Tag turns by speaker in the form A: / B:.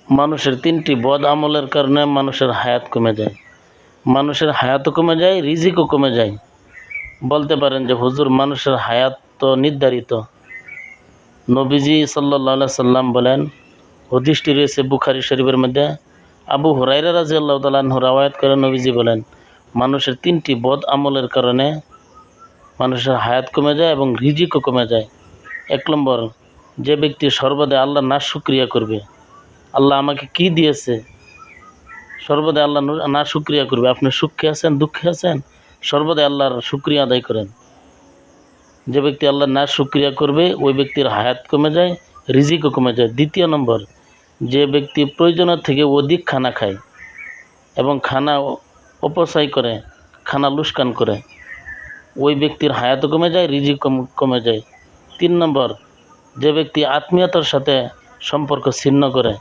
A: মানুষের তিনটি বদ আমলের কারণে মানুষের হায়াত কমে যায়। মানুষের হায়াতও কমে যায়, রিজিকও কমে যায়। বলতে পারেন যে হুজুর, মানুষের হায়াত তো নির্ধারিত। নবীজি সাল্লাল্লাহু আলাইহি সাল্লাম বলেন, হাদিসটি রয়েছে বুখারী শরীফের মধ্যে, আবু হুরায়রা রাদিয়াল্লাহু তাআলা আনহু রাওয়ায়াত করে নবীজি বলেন, মানুষের তিনটি বদ আমলের কারণে মানুষের হায়াত কমে যায় এবং রিজিকও কমে যায়। ১ নম্বর, যে ব্যক্তি সর্বদা আল্লাহর নাশকরিয়া করবে। আল্লাহ আমাকে কি দিয়েছে, সর্বদা আল্লাহ না শুকরিয়া করবে। আপনি সুখে আছেন, দুঃখে আছেন, সর্বদা আল্লাহর শুকরিয়া আদায় করেন। যে ব্যক্তি আল্লাহর না শুকরিয়া করবে ওই ব্যক্তির হায়াত কমে যায়, রিজিকও কমে যায়। ২য় নম্বর, যে ব্যক্তি প্রয়োজনের থেকে অধিক খানা খায় এবং খানা অপচয় করে, খানা লুস্কান করে, ওই ব্যক্তির হায়াতও কমে যায়, রিজিক কমে যায়। ৩ নম্বর, যে ব্যক্তি আত্মীয়তার সাথে সম্পর্ক ছিন্ন করে।